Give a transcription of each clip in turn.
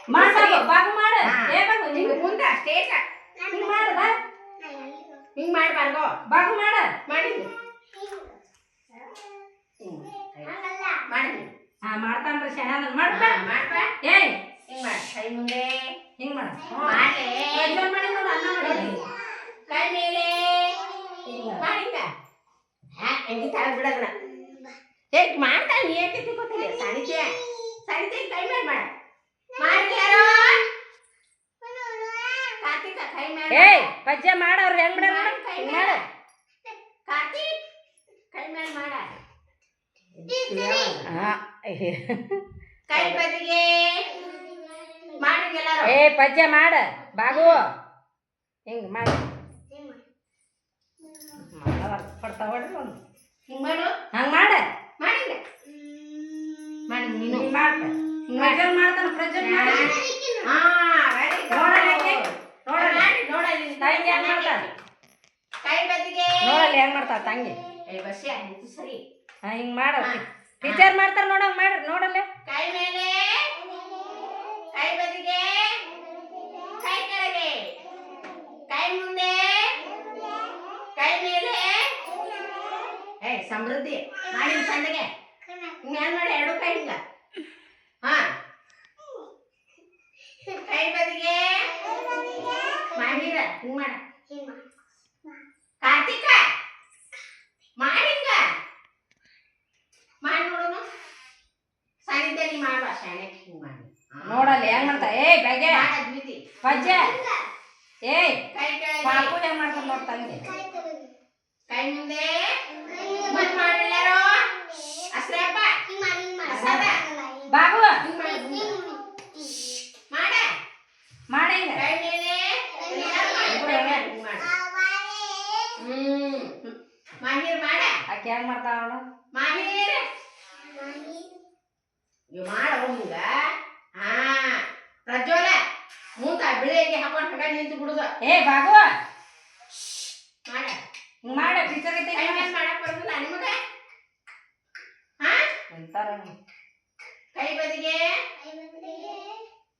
ಬಾಗು ಮಾಡ ಏ ಬಾಗು ಹಿಂಗ್ ಮುಂದ ಸ್ಟೇಟ ಹಿಂಗ್ ಮಾಡ ಬಾ ಹಿಂಗ್ ಮಾಡಿ ಬಾರ್ಗೋ ಬಾಗು ಮಾಡ ಮಾಡಿ ಮಾಡಿ ಹಾ ಮಾಡ್ತಾನ್ರಿ ಶರಣನ ಮಾಡ್ಪ ಮಾಡ್ಪ ಏಯ್ ಹಿಂಗ್ ಮಾಡ ಕೈ ಮುಂದೆ ಹಿಂಗ್ ಮಾಡ ಮಾಡ್ಲೆ ಪ್ರಜ್ವಲ್ ಮಾಡಿ ನೋಡು ಅನ್ನ ಮಾಡಿ ಕೈ ಮೇಲೆ ಮಾಡಿಂದ ಹೆಂಗಿ ತಾಳ ಬಿಡೋಣ ಹೇಗ್ ಮಾಡ್ತಾಳೆ ನೀ ಯಾಕೆ ತಿಳ್ಕೊತಿಲ್ಲ ಸಾಣಿತ್ಯ ಸಾಣಿತ್ಯ ಕೈ ಮೇಲೆ ಮಾಡ ಮಾಡ್ಯಾರೋ ಕಾರ್ತಿಕ ಕೈ ಮೇಲೆ ಏಯ್ ಪಜ್ಜೆ ಮಾಡ ಅವ್ರು ಹೆಂಗ್ ಬಿಡ ಕೈ ಮಾಡ ಮೇಲೆ ಕಾರ್ತಿಕ್ ಕೈ ಮೇಲೆ ಮಾಡ ಕೈ ಬದಿಗೆ ಮಾಡ್ರಿ ಎಲ್ಲಾರು ಏ ಪಜ್ಜೆ ಮಾಡ ಬಾಗು ಹಿಂಗ್ ಮಾಡ ಕೊಡ್ತಾವ ಒಂದು ಹಿಂಗ್ ಮಾಡು ಹಂಗ್ ಮಾಡ ಮಾಡಿಲ್ಲ ಮಾಡಿ ನೀನು ಮಾಡ್ತ ಪ್ರಜ್ವಲ್ ಮಾಡ್ತಾನ ಪ್ರಜ್ವಲ್ ಮಾಡ ಹಾ ವೆರಿ ನೋಡಲ್ಲಿ ನೋಡಲ್ಲಿ ತಂಗಿ ಹೆಂಗ್ ಮಾಡ್ತಾಳ ಕೈ ಬದಿಗೆ ನೋಡಲ್ಲಿ ಹೆಂಗ್ ಮಾಡ್ತಾಳ ತಂಗಿ ಏ ಬಸ್ಸಿ ಆಯ್ತು ಸರಿ ಹಾ ಹಿಂಗ್ ಮಾಡ ಟೀಚರ್ ಮಾಡ್ತಾರ ನೋಡಂಗ್ ಮಾಡ್ರಿ ನೋಡಲ್ಲ ಕೈ ಮೇಲೆ ಕೈ ಬದಿಗೆ ಕೈ ಕೆಳಗೆ ಕೈ ಮುಂದೆ ಕೈ ಮೇಲೆ ಏ ಸಮೃದ್ಧಿ ಮಾಡಿ ಸಣ್ಣಗೆ ಹಿಂಗ ಮಾಡಿ ಎರಡು ಕೈ ಹಿಂಗ ಹಾ ಕೈ ಬದಿಗೆ ಮಾಡಿರ ಹಿಂಗ ಮಾಡ ಕಾರ್ತಿಕ ಮಾಡಿಂಗ ಮಾಡಿ ನೋಡೋಣ ಸಾನಿಧ್ಯ ನೀ ಮಾಡುವ ಶಾಣೆ ಹಿಂಗ ಮಾಡಿ ನೋಡಲ್ಲ ಹೆಂಗ್ ಮಾಡ್ತಾ ಏ ಬೆಗೆ ಅದ್ವಿತಿ ಪಜ್ಜೆ ಏಯ್ ಕೈ ಕೆಳಗೆ ಪಾಪು ಹೆಂಗ್ ಮಾಡ್ತಾರ ನೋಡ್ ತಂಗಿ ಕೈ ಮುಂದೆ ಮುಂದೆ ಮಾಡಿಲ್ಲರೋ ಅಸ್ರಪ್ಪ ಅಸದ ಬಾಗು ಮಾಡ ಮಾಡ ಹಿಂಗ ಕೈ ಮೇಲೆ ಮಾಹಿರ್ ಮಾಡ ಆಕೆ ಹೆಂಗ್ ಮಾಡ್ತಾಳ ನೋಡ ಮಾಹಿರ್ ಇವ್ ಮಾಡ ಹಿಂಗ ಹಾ ಪ್ರಜ್ವಲ ಮುಂದ ಬಿಳಿಗೆ ಹಾಕೊಂಡು ಹಗ ನಿಂತು ಬಿಡುದು ಏ ಬಾಗು ಮಾಡ ಹಿಂಗ್ ಮಾಡ ಟೀಚರ್ ಐತೆ ಕೈ ಮೇಲೆ ಮಾಡಕ್ ಬರುದಿಲ್ಲ ನಿಮಗ ಹಾ ಅಂತಾರ ಕೈ ಬದಿಗೆ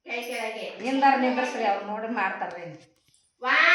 ಕೈ ಕೆಳಗೆ ಹಿಂದಾರ ನಿಂದ್ರಸ್ರಿ ಅವ್ರು ನೋಡಿ ಮಾಡ್ತಾರ್ರಿ ಒನ್